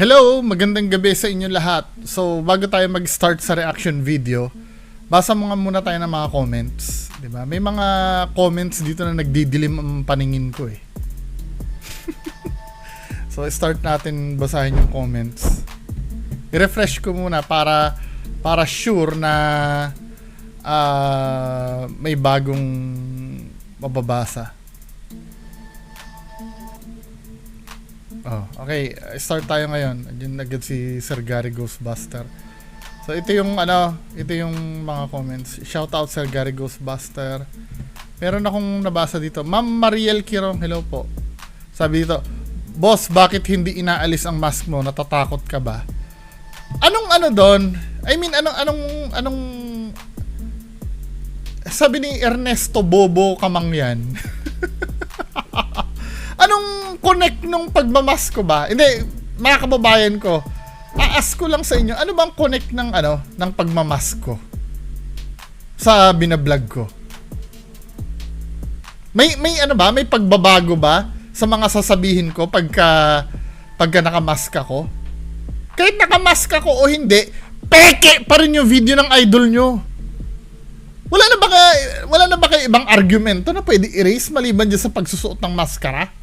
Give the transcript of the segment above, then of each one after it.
Hello! Magandang gabi sa inyo lahat. So, bago tayo mag-start sa reaction video, basa muna tayo ng mga comments. Diba? May mga comments dito na nagdidilim ang paningin ko eh. So, start natin basahin yung comments. I-refresh ko muna para sure na may bagong mababasa. Oh, okay, start tayo ngayon. Diyan agad si Sir Gary Ghostbuster. So ito yung mga comments. Shout out Sir Gary Ghostbuster. Meron akong nabasa dito. Ma'am Mariel Kirong, hello po. Sabi dito, "Boss, bakit hindi inaalis ang mask mo? Natatakot ka ba?" Anong doon? I mean, anong sabi ni Ernesto Bobo Kamangyan. Anong connect nung pagmamask ko ba? Hindi, mga kababayan ko, ask ko lang sa inyo, ano bang connect ng pagmamask ko sa binablog ko? May pagbabago ba sa mga sasabihin ko pagka nakamask ako? Kahit nakamask ako o hindi, peke pa rin yung video ng idol nyo. Wala na ba kayo ibang argumento na pwede erase maliban dyan sa pagsusuot ng maskara?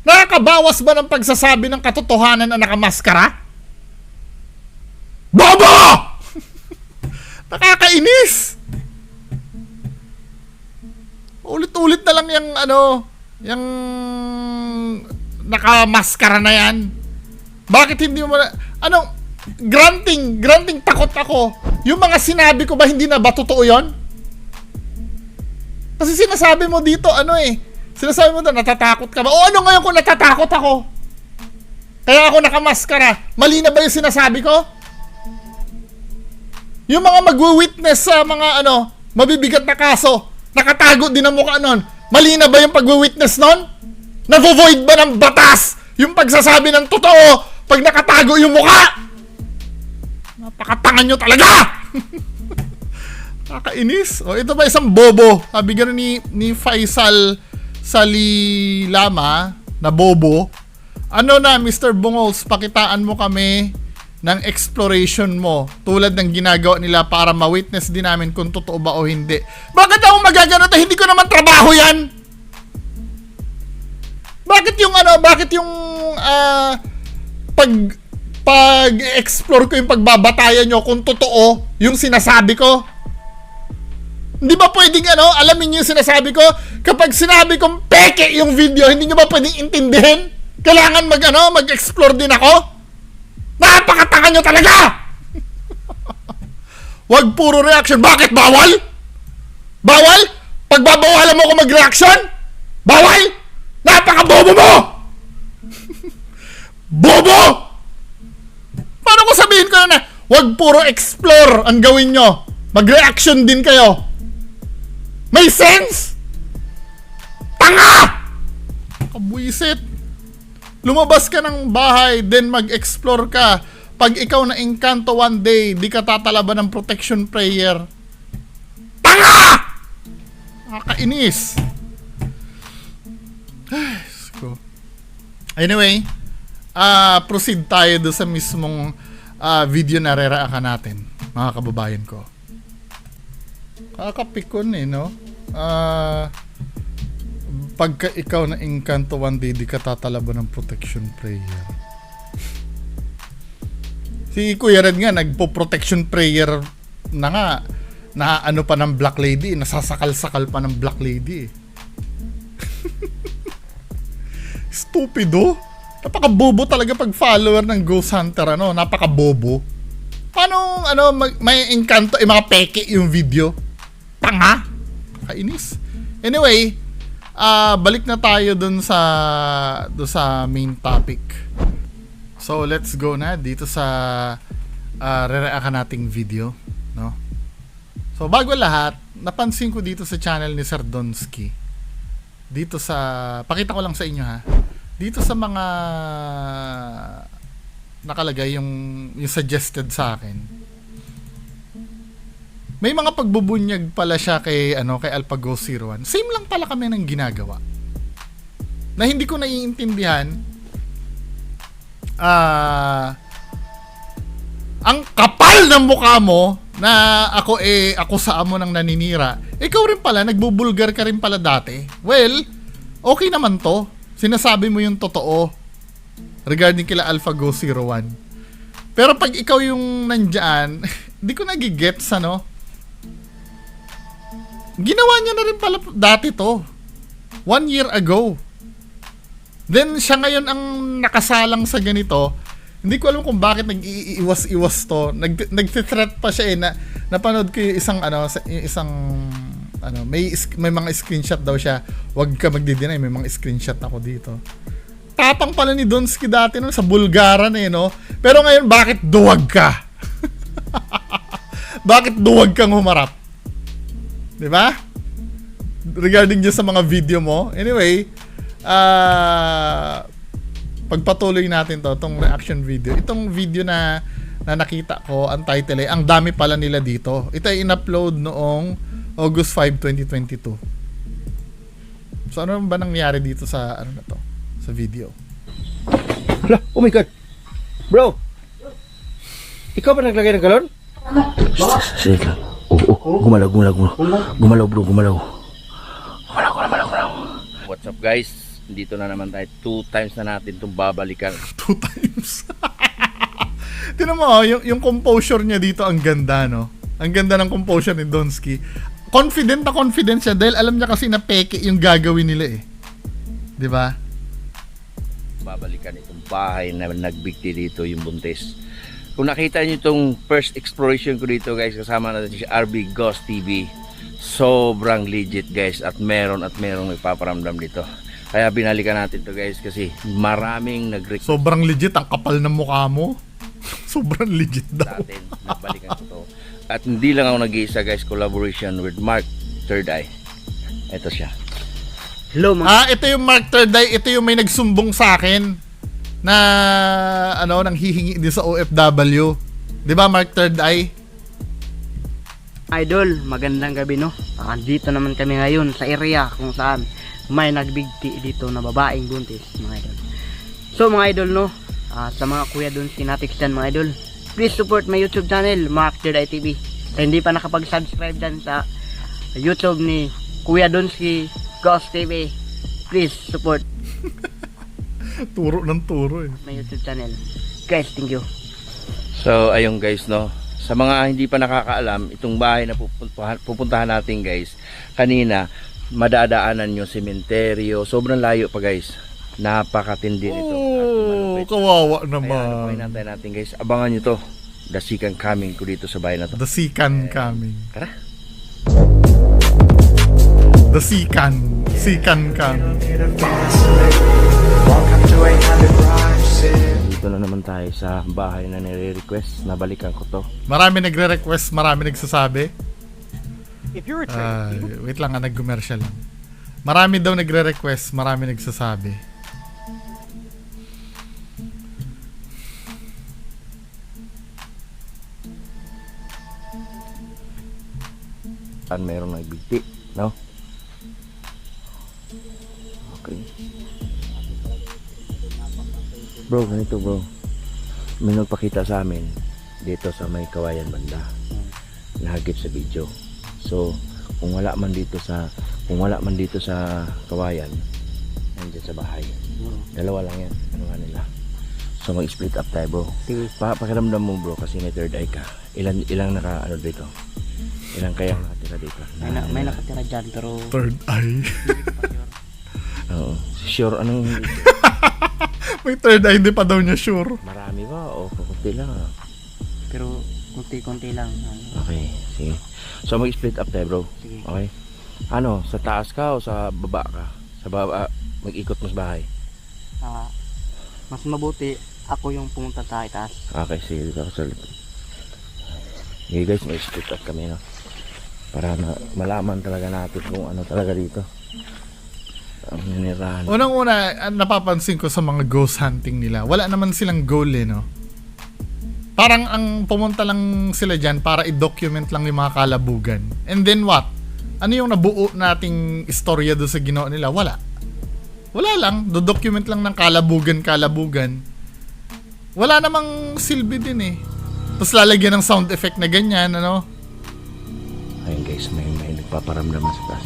Nakakabawas ba ng pagsasabi ng katotohanan na nakamaskara? Bobo! Nakakainis! Ulit-ulit na lang yung nakamaskara na yan. Bakit hindi mo granting takot ako. Yung mga sinabi ko ba hindi na ba totoo yun? Kasi sinasabi mo dito sinasabi mo doon, natatakot ka ba? O ano ngayon kung natatakot ako? Kaya ako nakamaskara. Mali na ba yung sinasabi ko? Yung mga magwi-witness sa mga mabibigat na kaso, nakatago din ang mukha nun. Mali na ba yung pagwi-witness nun? Navo-void ba ng batas yung pagsasabi ng totoo pag nakatago yung mukha? Napakatangan nyo talaga! Nakakainis. O ito ba isang bobo? Sabi gano'n ni Faisal Salilama na bobo. Ano na, Mr. Bungols, pakitaan mo kami ng exploration mo tulad ng ginagawa nila para ma-witness din namin kung totoo ba o hindi. Bakit ako magagano to? Hindi ko naman trabaho yan. Bakit yung pag-explore ko yung pagbabatayan nyo kung totoo yung sinasabi ko? Hindi ba pwedeng alamin niyo yung sinasabi ko? Kapag sinabi kong peke yung video, hindi niyo ba pwedeng intindihin? Kailangan mag-explore din ako? Napakatanga nyo talaga! Wag puro reaction. Bakit? Bawal? Bawal? Pagbabawalan mo ako mag-reaction? Bawal? Napaka-bobo mo! Bobo! Paano ko sabihin ko na wag puro explore ang gawin nyo? Mag-reaction din kayo. May sense? Tanga! Kabwisit. Lumabas ka ng bahay, then mag-explore ka. Pag ikaw na engkanto one day, di ka tatalaban ng protection prayer. Tanga! Nakakainis. Anyway, proceed tayo doon sa mismong video na re-reactan natin, mga kababayan ko. Kakapikon no? Pagka ikaw na engkanto one day, di ka tatalabo ng protection prayer. Si Kuya Red nga, nagpo-protection prayer na nga. Na pa ng Black Lady, nasasakal-sakal pa ng Black Lady. Stupido. Napaka-bobo talaga pag follower ng Ghost Hunter, napaka-bobo. Paano, may engkanto, mga peke yung video? Tanga! Kainis. Anyway, balik na tayo dun sa main topic. So, let's go na dito sa re-reactan nating video, no? So, bago lahat, napansin ko dito sa channel ni Sir Donsky. Dito pakita ko lang sa inyo ha. Dito sa mga nakalagay yung suggested sa akin. May mga pagbubunyag pala siya kay AlphaGo 01. Same lang pala kami ng ginagawa. Na hindi ko naiintindihan ang kapal ng mukha mo na ako sa amo ng naninira. Ikaw rin pala, nagbubulgar ka rin pala dati. Well, okay naman to. Sinasabi mo yung totoo regarding kila AlphaGo 01. Pero pag ikaw yung nandyan, di ko nagigets, ano? Ginawa niya na rin pala dati to. 1 year ago. Then, siya ngayon ang nakasalang sa ganito. Hindi ko alam kung bakit nag-iiwas-iwas to. Nag-threat pa siya eh. Napanood ko yung may mga screenshot daw siya. Huwag ka magdi-deny, may mga screenshot ako dito. Tapang pala ni Donsky dati no, sa Bulgaran eh, no? Pero ngayon, bakit duwag ka? Bakit duwag kang humarap? Diba? Regarding dyan sa mga video mo. Anyway, pagpatuloy natin itong reaction video. Itong video na nakita ko, ang title ay, ang dami pala nila dito. Ito ay in-upload noong August 5, 2022. So ano ba nangyari dito sa sa video? Hala, oh my god. Bro. Ikaw ba naglagay ng galon? Sige lang. Gumalaw bro. Gumalaw. What's up guys? Dito na naman tayo. 2 times na natin itong babalikan. 2 times. Tinan mo, yung composure niya dito, ang ganda, no? Ang ganda ng composure ni Donsky. Confident siya dahil alam niya kasi na peke yung gagawin nila eh. Di ba? Babalikan itong bahay na nagbigti dito yung buntis. Kung nakita niyo itong first exploration ko dito guys, kasama natin si RB Ghost TV. Sobrang legit guys at merong nagpaparamdam dito. Kaya binalikan natin to guys kasi maraming nag-request. Sobrang legit, ang kapal ng mukha mo. Sobrang legit daw. Natin, nagbalikan ko to. At hindi lang ako nag-iisa guys, collaboration with Mark Third Eye. Ito siya. Hello mga... Ito yung Mark Third Eye, ito yung may nagsumbong sa akin na nang hihingi din sa OFW. 'Di ba Mark Third Eye? Idol, magandang gabi no. Andito naman kami ngayon sa area kung saan may nagbigti dito na babaeng buntis mga idol. So mga idol no, sa mga kuya doon sinatics dyan mga idol, please support my YouTube channel, Mark Third Eye TV. Sa hindi pa nakapag-subscribe dyan sa YouTube ni Kuya Donsky Ghost TV, please support Turo ng turo eh. my YouTube channel. Guys, thank you. So ayun guys no, sa mga hindi pa nakakaalam, itong bahay na pupuntahan natin guys, kanina madadaanan yung sementeryo, sobrang layo pa guys, napakatindi nito. Kawawa Kaya naman. hinantay natin guys, abangan nyo to, dasikan coming ko dito sa bahay na to. The Sikan coming. Tara. The Sikan coming. Dito na naman tayo sa bahay na nire-request, nabalikan ko to. Marami nagre-request, marami nagsasabi. If you're Wait lang, nag-commercial lang. Marami daw nagre-request, marami nagsasabi. Merong nagbigti, no? Okay. Bro, ganito bro. May nagpakita sa amin dito sa may Kawayan banda. Nahagip sa video. So, kung wala man dito sa Kawayan, nandiyan sa bahay. Dalawa lang yan. Ano nga nila? So, mag-split up tayo bro. Pakiramdam mo bro kasi may third eye ka. Ilang dito? Ilang kaya nakatira dito? may nakatira dyan pero Third eye. Oo. Sure, anong May third eye, hindi pa daw niya sure. marami ba o kunti lang? pero kunti-kunti lang. Okay, sige. So mag-split up tayo bro. Sige. Okay. Ano, sa taas ka o sa baba ka? Sa baba, mag-ikot mo sa bahay. Mas mabuti ako yung pumunta sa itaas. Okay, sige. Dito ako sa likod. Okay guys, may split up kami no. Para malaman talaga natin kung ano talaga dito. Ang ninirahan. Unang-una, napapansin ko sa mga ghost hunting nila, wala naman silang goal eh, no? Parang ang pumunta lang sila dyan para i-document lang yung mga kalabugan. And then what? Ano yung nabuo nating istorya doon sa ginawa nila? Wala. Wala lang. Do-document lang ng kalabugan. Wala namang silbi din eh. Tapos lalagyan ng sound effect na ganyan, ano? Ayun guys, may nagpaparamdam sa taas.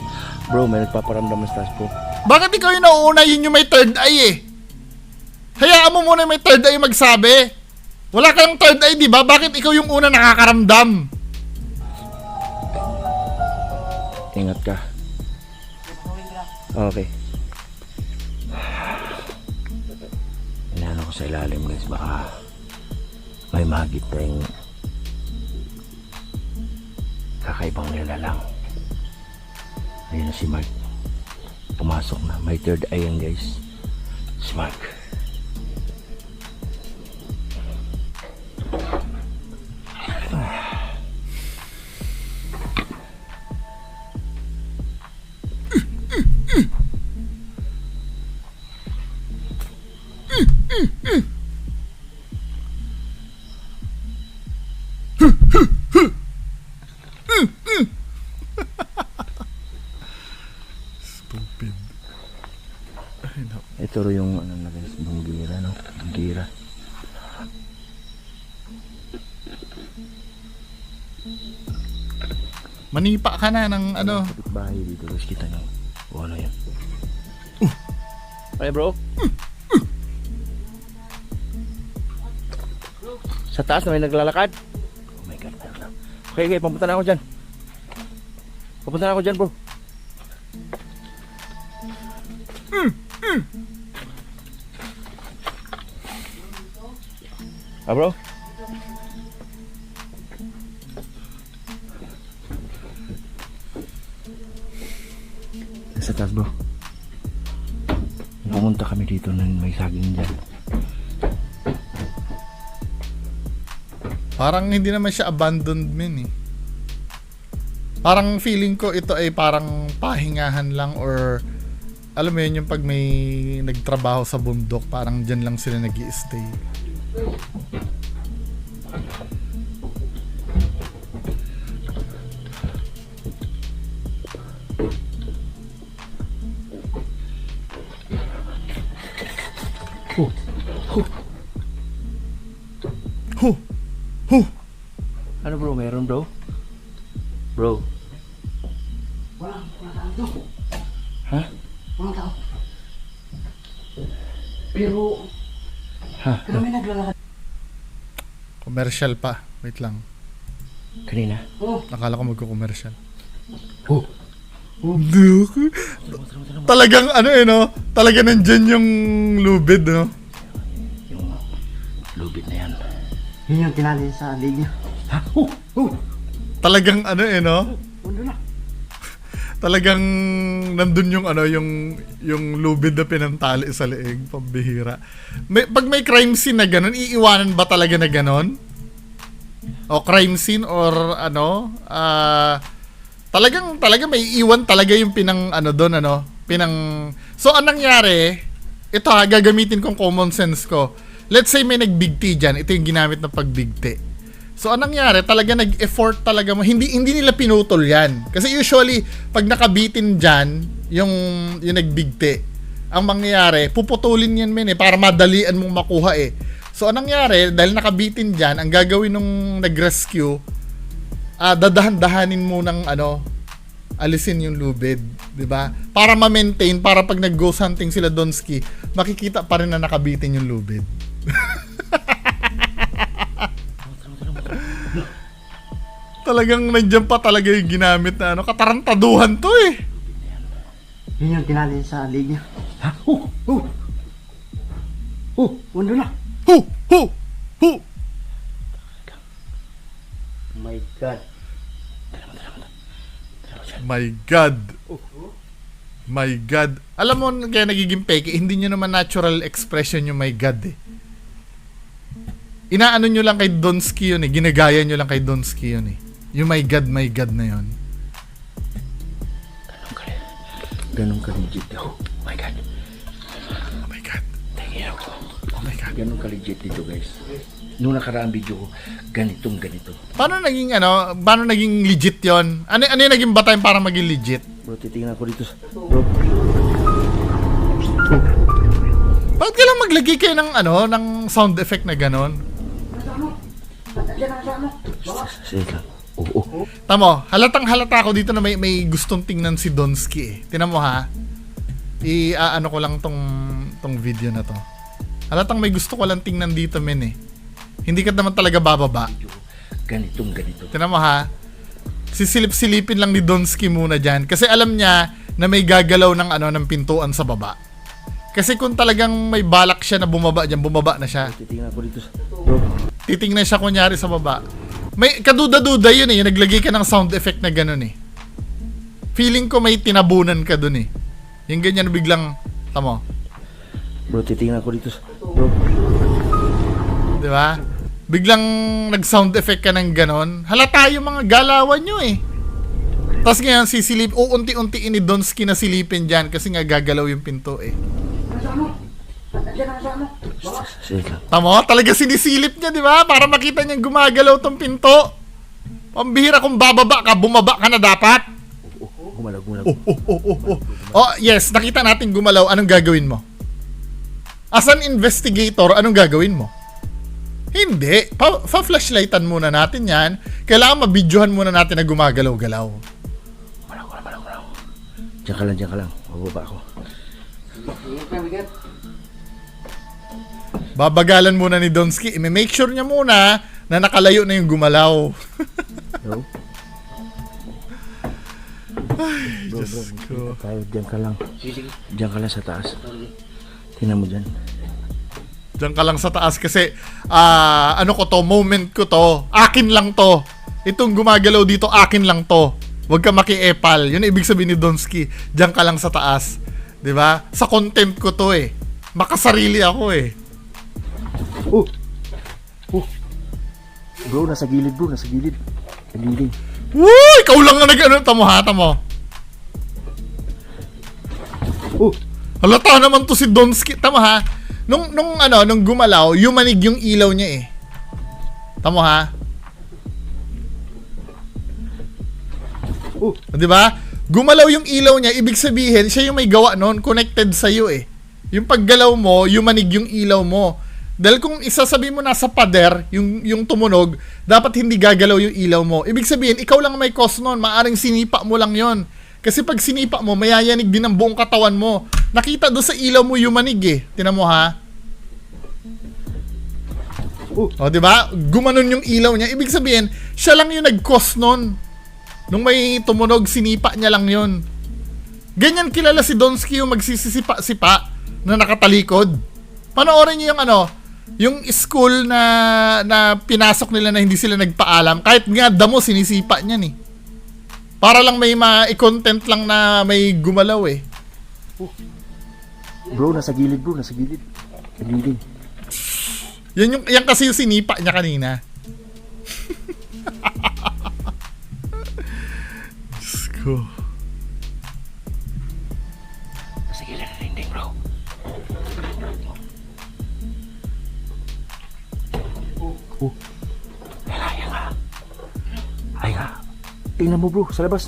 Bro, may nagpaparamdam sa taas bro. Bakit ikaw yung nauuna, yun yung may third eye eh? Hayaan mo muna yung may third eye magsabi. Wala kang third eye, di ba? Bakit ikaw yung una nakakaramdam? Ingat ka. Okay. Inaano ko sa ilalim guys, baka may mahagip tayong kakaibang nilalang. Ayun na si Mark. Pumasok na. May third eye yan guys. Si Mark. Stupid. Ay, no. Ito rin yung ano na guys, bunggira no? Bunggira. Manipa ka na ng ano. Kapitbahay dito guys, kita nyo. O ano yan? Ay bro? Sa taas na may naglalakad? Oh my god. Okay, okay, papunta na ako dyan. Papunta na ako dyan bro. Ah bro? Sa taas bro. Pumunta kami dito na may saging dyan. Parang hindi naman siya abandoned min eh. Parang feeling ko ito ay parang pahingahan lang or alam mo yun yung pag may nagtrabaho sa bundok, parang dyan lang sila nag-i-stay. Huh. Huh. Ano bro, meron bro? Bro. Walang tao. Ha? Walang tao. Pero may naglalakad. Commercial pa. Wait lang. Kanina? Oh, Nakala ko magko-commercial. Oh. Hindi ako. Talagang ano eh no? Talaga nandyan yung lubid no? Yung lubid na yan. yun yung tinali sa lig niya. Ha? Oh! Oh! Talagang ano eh no? Mundo na. Talagang nandun yung ano yung lubid na pinantali sa leeg, pambihira. Pag may crime scene na ganun, iiwanan ba talaga na ganun? O crime scene or ano, talagang may iwan talaga yung pinang ano doon ano, So anong nangyari? Ito gagamitin kong common sense ko. Let's say may nagbigti diyan, ito yung ginamit na pagbigti. So anong nangyari? Talaga nag-effort talaga mo. Hindi nila pinutol 'yan. Kasi usually pag nakabitin diyan yung nagbigti, ang mangyayari, puputulin 'yan men para madalian mong makuha eh. So anong nangyari? Dahil nakabitin diyan, ang gagawin nung nag-rescue, dadahan-dahanin mo ng alisin yung lubid, 'di ba? Para ma-maintain, para pag nag-ghost hunting sila Donski, makikita pa rin na nakabitin yung lubid. Talagang nandiyan pa talaga yung ginamit na katarantaduhan to eh. Yun yung tinali sa lig niya. Ha? Oh! Oh! Oh! Mundo na. Hu! Hu! Hu! My God. My God. My God. Alam mo kaya nagiging peke, hindi nyo naman natural expression yung my God eh. Inaano nyo lang kay Donski yun eh. Ginagaya nyo lang kay Donski yun eh. Yung my God na yun. Ganun ka legit. Oh my God. Oh my God. Tingin ako. Oh my God. Ganun ka legit dito guys. Nung nakaraang video ko, ganito. Paano naging legit yon? Ano yung naging batay para maging legit? Bro, titingnan ko dito. Bro. Bakit kailangan maglagay kayo ng ano, ng sound effect na ganon? Sige lang. Oo. Tamo, halatang halata ako dito na may gustong tingnan si Donsky eh. Tinan mo ha. Ano ko lang tong video na to. Halatang may gusto ko lang tingnan dito men eh. Hindi ka naman talaga bababa. Ganito. Tinan mo ha. Sisilip-silipin lang ni Donsky muna dyan. Kasi alam niya na may gagalaw ng ng pintuan sa baba. Kasi kung talagang may balak siya na bumaba dyan, bumaba na siya. Titingnan ko dito. Bro. Titingnan siya kunyari sa baba. May kaduda-duda yun eh. Yung naglagay ka ng sound effect na gano'n eh. Feeling ko may tinabunan ka dun eh. Yung ganyan biglang, tamo. Bro, titingnan ko dito. Bro. Di ba? Biglang nag-sound effect ka ng gano'n. Halata yung mga galawan nyo eh. Tapos ngayon unti-untiin ni Donsky na silipin dyan kasi nga gagalaw yung pinto eh. Sige lang. Tamo, talaga sinisilip niya, di ba? Para makita niya gumagalaw tong pinto. Pambihira kung bababa ka, bumaba ka na dapat. Gumalaw. Oh, yes, nakita natin gumalaw. Anong gagawin mo? As an investigator, anong gagawin mo? Hindi. Pa-flashlightan muna natin yan. Kailangan mabidyohan muna natin na gumagalaw-galaw. Malaw. Diyan ka lang. Bababa ako. Babagalan muna ni Donsky. I-make sure niya muna na nakalayo na yung gumalaw. Bro. Ay, Diyos ko. Tayo, diyan ka lang. Diyan ka lang sa taas. Tingnan mo dyan. Diyan ka lang sa taas kasi moment ko to. Akin lang to. Itong gumagalaw dito, akin lang to. Huwag ka maki-epal. Yun ang ibig sabihin ni Donsky. Diyan ka lang sa taas. 'Di ba? Sa content ko to eh. Makasarili ako eh. Bro, nasa gilid. Nagiling. Woo! Ikaw lang nga tamo. Halata naman to si Donsky. Tamo ha. Nung gumalaw, yumanig yung ilaw niya eh. Tamo ha. Di ba? Gumalaw yung ilaw niya, ibig sabihin, siya yung may gawa noon, connected sa iyo eh. Yung paggalaw mo, yumanig yung ilaw mo. Dahil kung isasabi mo nasa pader, yung tumunog, dapat hindi gagalaw yung ilaw mo. Ibig sabihin, ikaw lang may cause noon, maaring sinipa mo lang yon. Kasi pag sinipa mo, mayayanig din ang buong katawan mo. Nakita doon sa ilaw mo yumanig eh. Tinan mo ha. O, di ba? Gumanon yung ilaw niya. Ibig sabihin, siya lang yung nag-cause noon. Nung may tumunog, sinipa niya lang yon. Ganyan kilala si Donsky yung magsisisipa-sipa na nakatalikod. Panoorin niyo yung school na pinasok nila na hindi sila nagpaalam. Kahit nga damo, sinisipa niya ni. Para lang may ma-content lang na may gumalaw eh. Bro, nasa gilid. Nagiling. Yan kasi yung sinipa niya kanina. Diyos ko. Sige lang, hindi bro. Ay nga. Tingnan mo bro, sa labas.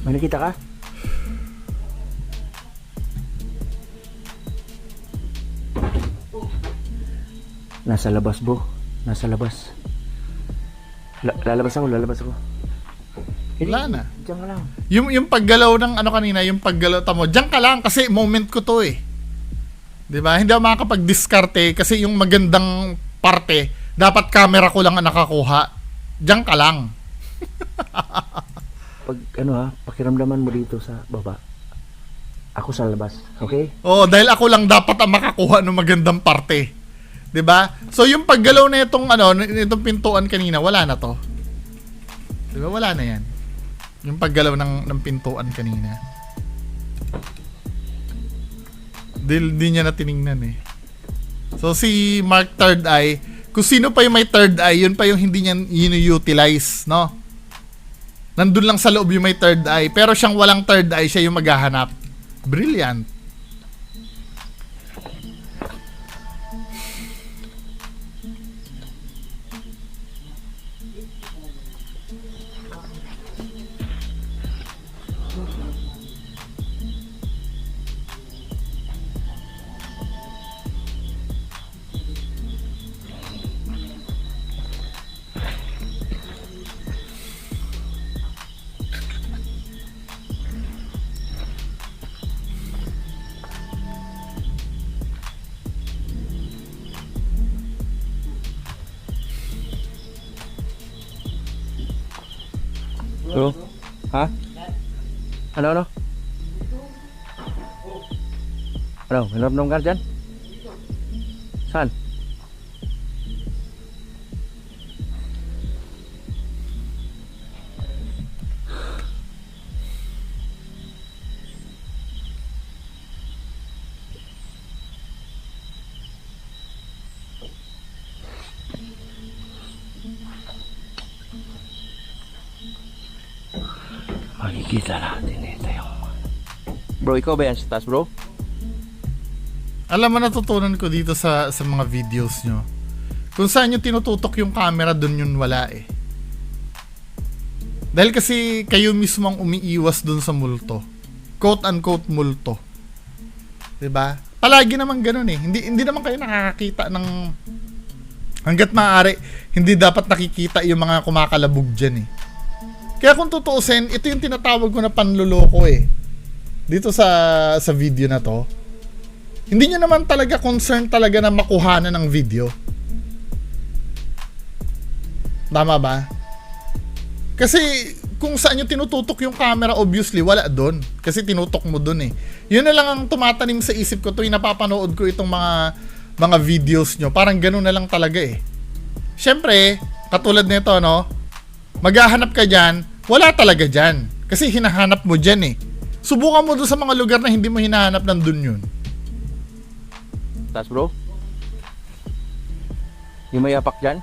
May nakita ka? Nasa labas bro. Nasa labas. Lalabas ako. Wala na. Diyan ka lang. Yung paggalaw ng kanina, yung paggalaw tamo, diyan ka lang kasi moment ko to eh. 'Di ba? Hindi ako makakapag-diskarte kasi yung magandang parte, dapat camera ko lang ang nakakuha. Diyan ka lang. Pag pakiramdaman mo dito sa baba. Ako sa labas, okay? Oo, dahil ako lang dapat ang makakuha ng magandang parte. 'Di ba? So yung paggalaw na itong pintuan kanina, wala na to. 'Di ba? Wala na 'yan. Yung paggalaw ng pintuan kanina. Di niya na tiningnan eh. So si Mark Third Eye, kung sino pa yung may third eye, yun pa yung hindi niya utilize, no? Nandun lang sa loob yung may third eye, pero siyang walang third eye, siya yung maghahanap. Brilliant. Bro? Ha? Ano, ano? Ano? Minum ka dyan? Saan? Makikita natin ito yung... Bro, ikaw ba yan sa taas, bro? Alam mo, natutunan ko dito sa mga videos nyo. Kung saan nyo tinututok yung camera, dun yun wala eh. Dahil kasi kayo mismo ang umiiwas dun sa multo. Quote-unquote multo. 'Di ba? Palagi naman ganun eh. Hindi naman kayo nakakakita ng... Hanggat maaari, hindi dapat nakikita yung mga kumakalabog dyan eh. Kaya kung tutuusin, ito yung tinatawag ko na panluloko eh. Dito sa video na to. Hindi nyo naman talaga concern talaga na makuhanan ng video. Tama ba? Kasi kung saan nyo tinututok yung camera, obviously wala doon. Kasi tinutok mo doon eh. Yun na lang ang tumatanim sa isip ko tuwing napapanood ko itong mga videos nyo. Parang ganun na lang talaga eh. Siyempre, katulad nito no, maghahanap ka dyan, wala talaga dyan. Kasi hinahanap mo dyan eh. Subukan mo doon sa mga lugar na hindi mo hinahanap, nandun yun. Taas, bro? Yung may apak dyan?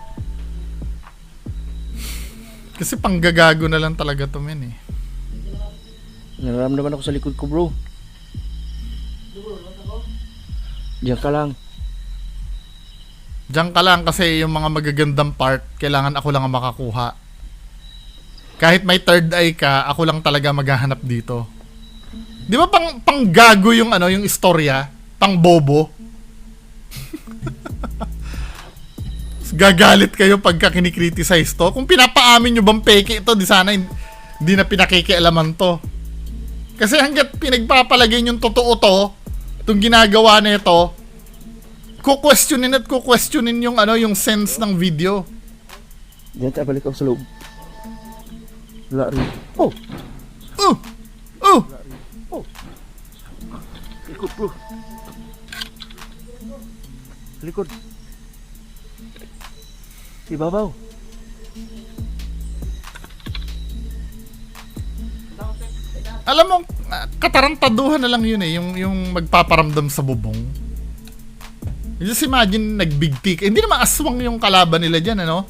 Kasi panggagago na lang talaga to men eh. Nararamdaman ako sa likod ko, bro. Diyan ka lang. Diyan ka lang kasi yung mga magagandang part, kailangan ako lang ang makakuha. Kahit may third eye ka, ako lang talaga maghahanap dito. Di ba pang gago yung yung istorya? Pang bobo? Gagalit kayo pagka kinikriticize to. Kung pinapaamin nyo bang peke ito, di sana hindi na pinakikialaman to. Kasi hanggat pinagpapalagay yung totoo to, itong ginagawa na ito, kukwestiyonin yung sense ng video. Diyan tayo, balik ako sa loob. Wala rin. Oh! Oh! Oh! Oh! Likod, bro. Likod. Ibabaw. Alam mo, katarantaduhan na lang yun eh, yung magpaparamdam sa bubong. Just imagine, nag-big T. Hindi naman aswang yung kalaban nila dyan, ano?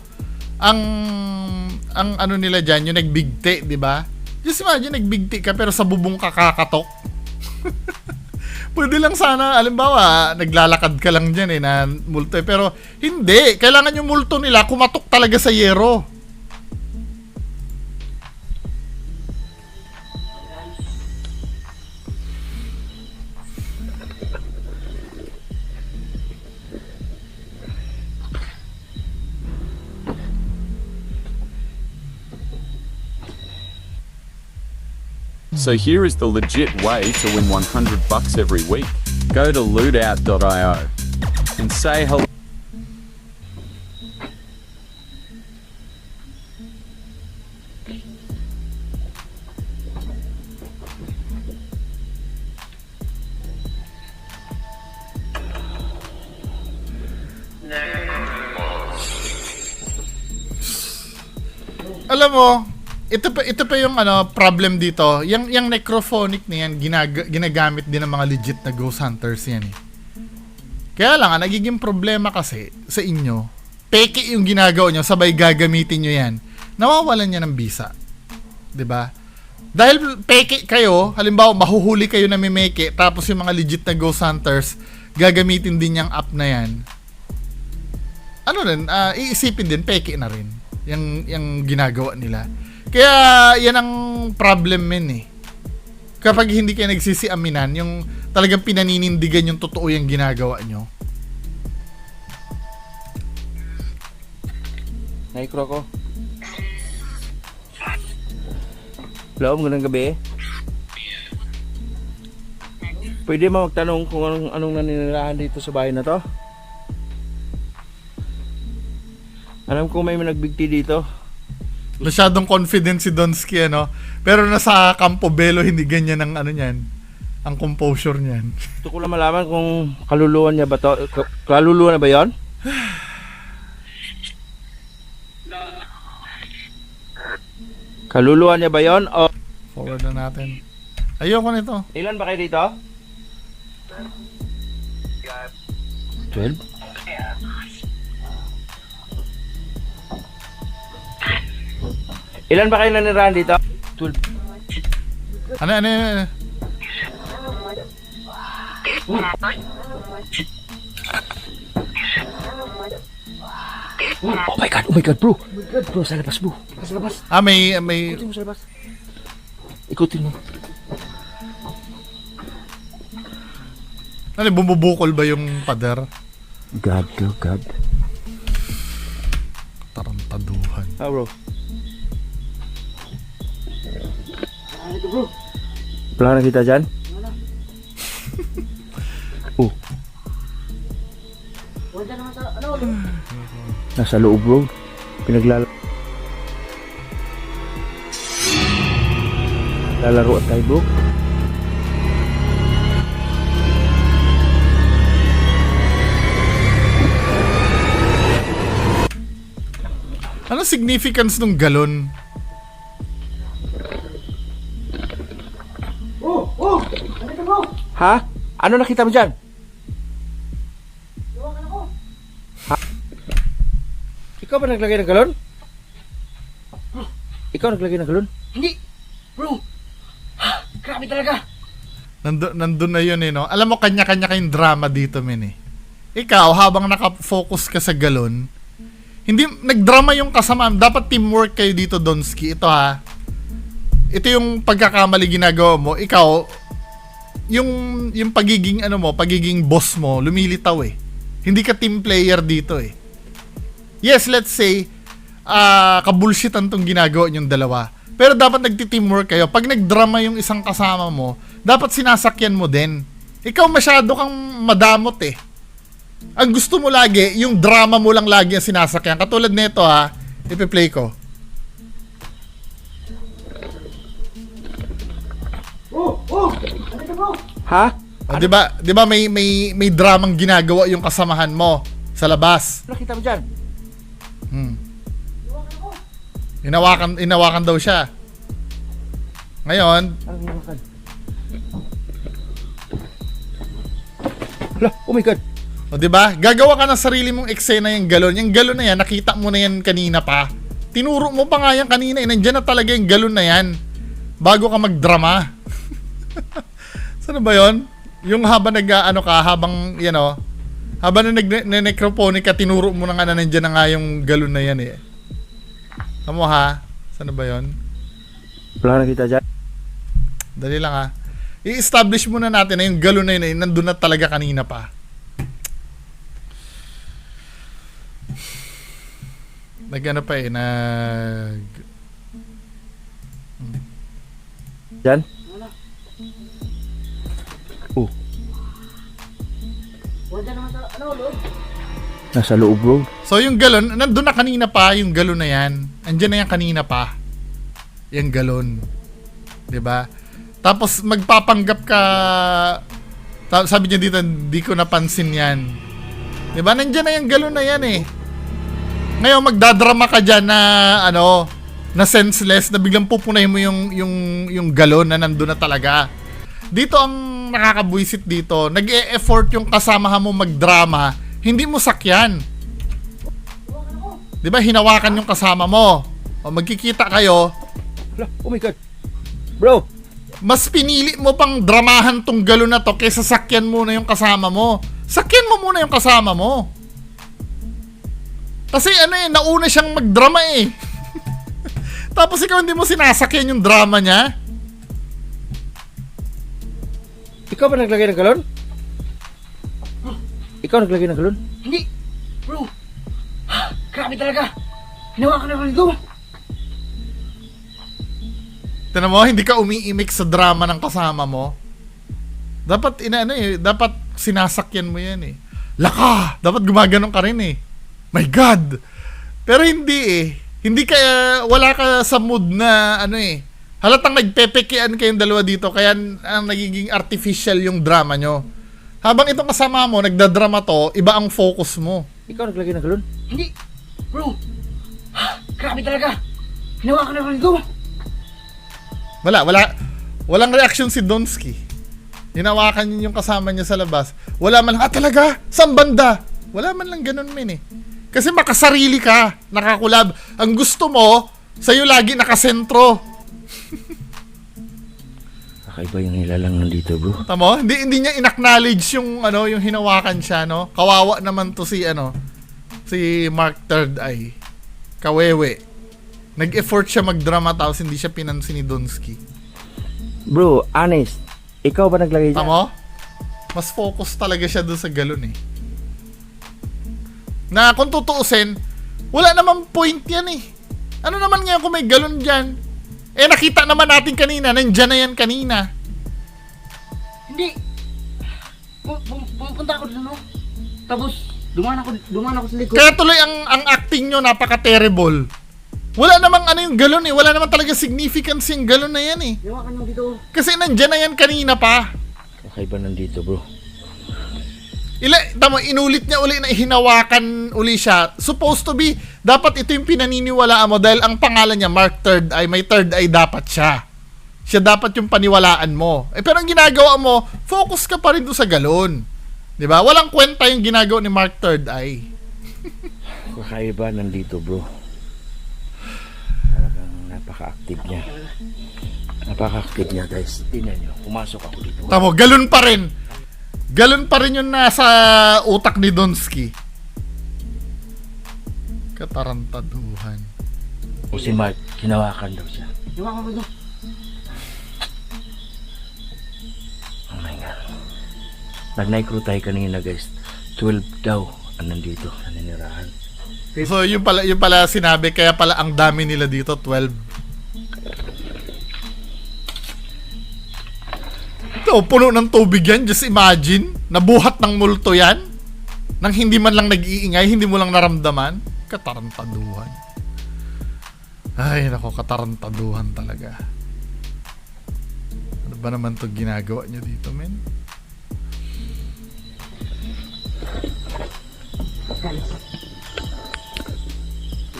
Ang ano nila dyan, yung nag-big T, di ba? Just imagine, nag-big T ka pero sa bubong ka kakatok. Pwede lang sana, alimbawa, naglalakad ka lang dyan eh, na multo eh. Pero hindi, kailangan yung multo nila kumatok talaga sa yero. So here is the legit way to win $100 every week. Go to lootout.io and say hello. Alam mo, ito pa yung problem dito. Yung necrophonic na yan, ginagamit din ng mga legit na ghost hunters yan eh. Kaya lang, ang nagiging problema kasi sa inyo, peke yung ginagawa nyo, sabay gagamitin nyo yan, nawawalan niya ng bisa. 'Di ba? Dahil peke kayo, halimbawa mahuhuli kayo na mimeke, tapos yung mga legit na ghost hunters, gagamitin din yung app na yan. Ano rin, iisipin din, peke na rin yung ginagawa nila. Kaya yan ang problem men eh. Kapag hindi kayo nagsisiaminan, yung talagang pinaninindigan yung totoo yung ginagawa nyo. Naikro ko. Hello, magandang gabi. Pwede mo magtanong kung anong naninirahan dito sa bahay na to? Alam ko may nagbigti dito. Masyadong confident si Donsky, ano? Pero nasa Campo Belo, hindi ganyan ang ano niyan. Ang composure niyan. Gusto ko lang malaman kung kaluluwa niya ba to. Kaluluwa na ba yon? Kaluluwa niya ba yon? O Forward na natin. Ayoko nito. ilan ba kayo dito? 12? Ilan ba kayo nanirahan dito? 12. Ano? Oh my god bro. Bro, sa labas bro. Sa labas. Ah, may... Ikutin mo sa labas. Ikutin mo. Ano, bumubukol ba yung pader? God, bro, God. Tarantaduhan. Ah, bro. Wala nakita dyan? Oh. Nasa loob, bro. Lalaroan tayo, bro. Ano significance ng galon? Ha? Ano nakita mo dyan? Ha? Ikaw ba naglagay ng galon? Ikaw naglagay ng galon? Hindi! Bro! Grabe talaga! Nandun na yun, eh, no? Alam mo, kanya-kanya kayong drama dito, men, eh. Ikaw, habang nakafocus ka sa galon, hindi, nagdrama yung kasama. Dapat teamwork kayo dito, Donsky. Ito, ha. Ito yung pagkakamali ginagawa mo. Ikaw, yung pagiging, pagiging boss mo, lumilitaw, eh. Hindi ka team player dito, eh. Yes, let's say, kabulshitan tong ginagawa yung dalawa. Pero dapat nagti-teamwork kayo. Pag nagdrama yung isang kasama mo, dapat sinasakyan mo din. Ikaw masyado kang madamot, eh. Ang gusto mo lagi, yung drama mo lang lagi ang sinasakyan. Katulad nito, ha. Ipi-play ko. Ha? O, 'di ba may dramang ginagawa yung kasamahan mo sa labas. Ano nakita mo dyan? Inawakan daw siya. Ngayon, Ano hinawakan? Hala, oh my god. o 'di ba? Gagawa ka ng sarili mong eksena yung galon. Yung galon na yan, nakita mo na yan kanina pa. Tinuro mo pa nga yan kanina, nandiyan na talaga yung galon na yan. Bago ka magdrama. Saan ba 'yon? Yung habang habang habang necroponic ka, tinuro mo na nga na nandiyan na nga yung galon na yan, eh. Tamo, ha? Saan ba 'yon? Wala nakita dyan? Dali lang, ha. I-establish muna natin na yung galon na yun, nandun na talaga kanina pa. Nag-ano pa, eh, Dyan? Oh. Nasa loob, bro. So, yung galon, nandun na kanina pa yung galon na yan. Andyan na yan kanina pa. Yung galon. 'Di ba? Tapos, magpapanggap ka, sabi niya dito, hindi ko napansin yan. 'Di ba? Nandiyan na yung galon na yan, eh. Ngayon, magdadrama ka dyan na, na senseless, na biglang pupunayin mo yung galon na nandun na talaga. Dito ang nakakabwisit dito, nag-e-effort yung kasamahan mo magdrama, hindi mo sakyan. 'Di ba? Hinawakan yung kasama mo. O magkikita kayo, Hala, oh my god. Bro, mas pinili mo pang dramahan tong galon na to kaysa sakyan muna yung kasama mo. Sakyan mo muna yung kasama mo. Kasi nauna siyang magdrama, eh. Tapos ikaw hindi mo sinasakyan yung drama niya. ikaw ba naglagay ng galon? Ikaw naglagay ng galon? Hindi! Bro! Grabe talaga! Hinawakan na rin ito! Tignan mo, hindi ka umiimik sa drama ng kasama mo. Dapat dapat sinasakyan mo 'yan, eh. Laka, dapat gumaganon ka rin, eh. My God. Pero hindi, eh. Hindi ka, wala ka sa mood na, ano eh, halatang nagpepekean kayong dalawa dito, kaya ang nagiging artificial yung drama nyo. Habang itong kasama mo, nagdadrama to, iba ang focus mo. Ikaw naglagay ng galon? Hindi! Bro! Grabe talaga! Hinawa ka na rin ito! Walang reaction si Donsky. Hinawakan niya yung kasama niya sa labas. Wala man lang, talaga? Saan banda? Wala man lang ganun, men eh. Kasi makasarili ka, nakakulab. Ang gusto mo, sa'yo lagi nakasentro. Kakaiba yung nilalang nandito, bro. Tamo? Hindi niya in-acknowledge yung yung hinawakan siya, no? Kawawa naman to si si Mark Third Eye. Kawewe. Nag-effort siya magdrama tapos hindi siya pinansin ni Donsky. Bro, honest. Ikaw ba naglagay dyan? Tamo? Mas focus talaga siya doon sa galon eh. Na kung tutuusin, wala namang point yan eh. Ano naman ngayon kung may galon dyan? Eh nakita naman natin kanina, nandyan na yan kanina. Hindi! Pupunta ako doon, no? Tapos, dumaan ako sa likod. Kaya tuloy ang acting nyo napaka-terrible. Wala namang yung galon eh. Wala namang talaga significance yung galon na yan eh. Hinawa ka nyo dito. Kasi nandyan na yan kanina pa. Kakaiba nandito, bro. Inulit niya uli na hinawakan uli siya. Supposed to be, dapat ito yung pinaniniwalaan mo dahil ang pangalan niya, Mark Third Eye, may third eye dapat siya. Siya dapat yung paniwalaan mo. Pero ang ginagawa mo, focus ka pa rin doon sa galon. Diba? Walang kwenta yung ginagawa ni Mark Third Eye. Kakaiba nandito, bro. Talagang napaka-active niya. Napaka-active niya, guys. Tingnan nyo, pumasok ako dito. Tamo, galon pa rin. Galon pa rin yung nasa utak ni Donsky. Katarantaduhan. O si Mark, hinawakan daw siya. Hinawa ka dito. Oh my God. Nag-night crew tayo kanina, guys. 12 daw ang nandito, naninirahan. So yung pala sinabi, kaya pala ang dami nila dito, 12. Ito, puno ng tubig yan, just imagine. Nabuhat ng multo yan. Nang hindi man lang nag-iingay, hindi mo lang naramdaman. Katarantaduhan. Ay, nako, katarantaduhan talaga. Ano ba naman to ginagawa niya dito, men?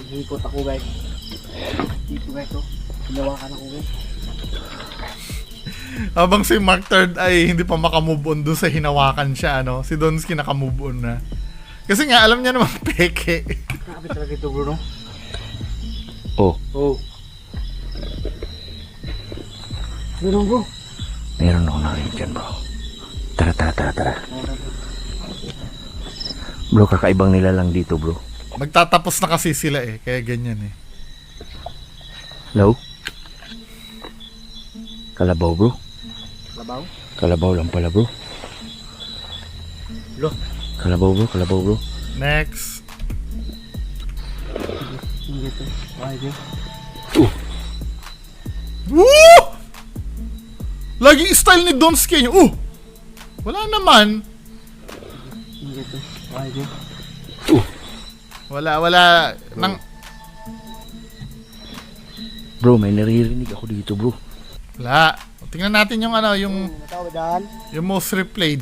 Hihikot ako, guys. Dito, guys, oh. Hinawa ka na ako, guys. Habang si Mark Third ay hindi pa makamove on doon sa hinawakan siya, si Donsky nakamove on na. Kasi nga, alam niya naman peke. Grabe talaga ito, bro, no? Oh, Oh. Bro, bro. meron akong narinig dyan, bro. Tara. Bro, kakaibang nilalang dito, bro. Magtatapos na kasi sila eh, kaya ganyan eh. Hello? Kalabaw, bro. Labaw? Kalabaw lang pala, bro. Lo. Kalabaw, bro. Next. Hindi ito. Ay, Woo! Lagi style ni Donsky yun. Wala naman. hindi ito. Ay, Wala. Bro, may naririnig ako dito, bro. Wala. Tingnan natin yung Matawad daan. yung most replayed.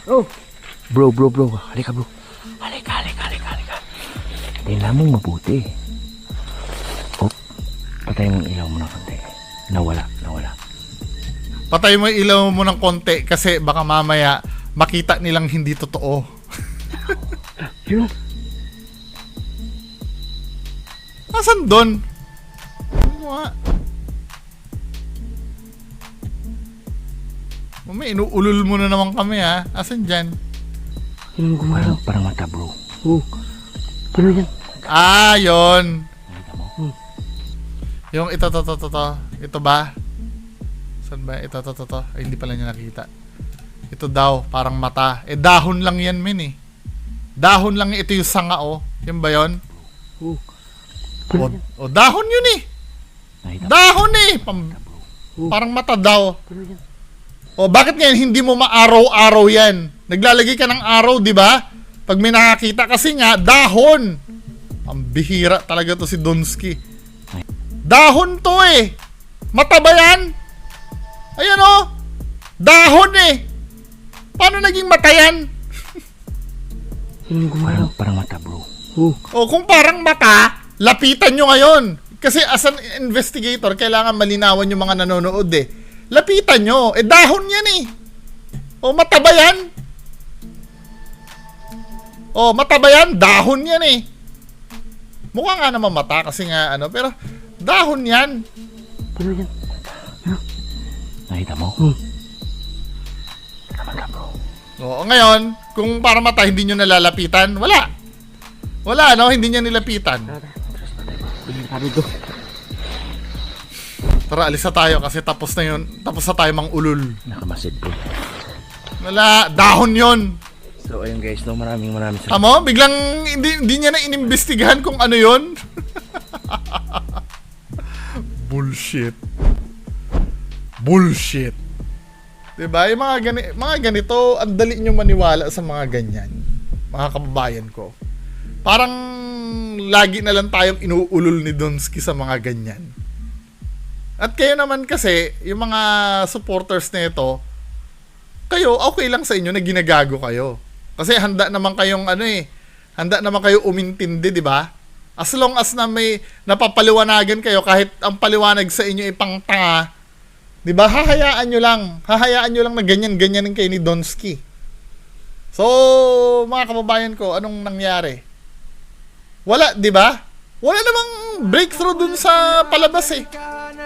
Oh. Bro. Halika, bro. Halika. Tingnan mo mabuti. Oh, patay mo yung ilaw mo ng konti. Nawala. Patay mo yung ilaw mo ng konti kasi baka mamaya makita nilang hindi totoo. Yun. Asan doon? Mami, inuulol mo na naman kami ha. Asan dyan? Yung gumalaw. Parang mata, bro. Oh. Ano yan? Ah, yun. Nakita mo? Yung ito. Ito ba? Saan ba? Ito. Ay, hindi pala niya nakita. Ito daw, parang mata. Eh, dahon lang yan, men eh. Dahon lang ito yung sanga, oh. Yun ba yun? Oh. O, dahon yun eh. Nakita mo? Dahon eh. Parang mata daw. O, bakit ngayon hindi mo ma-araw-araw yan? Naglalagay ka ng araw, di ba? Pag may nakakita kasi nga, dahon. Ang bihira talaga to si Donsky. Dahon to eh. Mataba yan. Ayan o. Dahon eh. Paano naging mata yan? Parang mata, bro. O kung parang mata, lapitan nyo ngayon. Kasi as an investigator, kailangan malinawan yung mga nanonood eh. Lapitan nyo. Eh dahon yan eh. O mataba yan. O mataba yan. Dahon yan eh. Mukha nga naman mata kasi nga ano. Pero dahon yan. Ano yan? Nakita mo? Tama ka, bro. Oo, ngayon, kung para mata, hindi nyo nalalapitan, wala. Wala, no? Hindi nyo nilapitan. Tara, alis na tayo kasi tapos na yun. Tapos na tayo mang ulul. Nakamasid, bro. Wala, dahon yon. So, ayun guys, no, maraming salamat. Amo, biglang hindi niya na inimbestigahan kung ano yon. Bullshit. Bullshit. Diba? Yung mga ganito, ang dali nyo maniwala sa mga ganyan. Mga kababayan ko. Parang lagi na lang tayong inuulol ni Donsky sa mga ganyan. At kayo naman kasi, yung mga supporters nito, kayo, okay lang sa inyo na ginagago kayo. Kasi handa naman kayong handa naman kayo umintindi, di ba? As long as na may napapaliwanagan kayo, kahit ang paliwanag sa inyo ay pangtanga, di ba? Hahayaan nyo lang na ganyan-ganyanin kayo ni Donsky. So, mga kababayan ko, anong nangyari? Wala, di ba? Wala namang breakthrough dun sa palabas eh.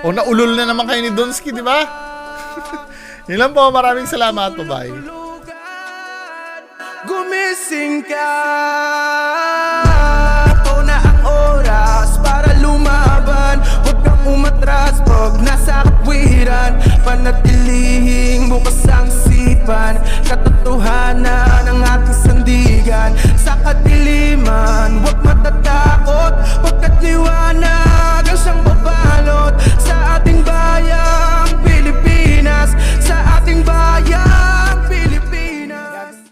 O naulol na naman kayo ni Donsky, di ba? Yun lang po, maraming salamat. Bye-bye. Gumising ka.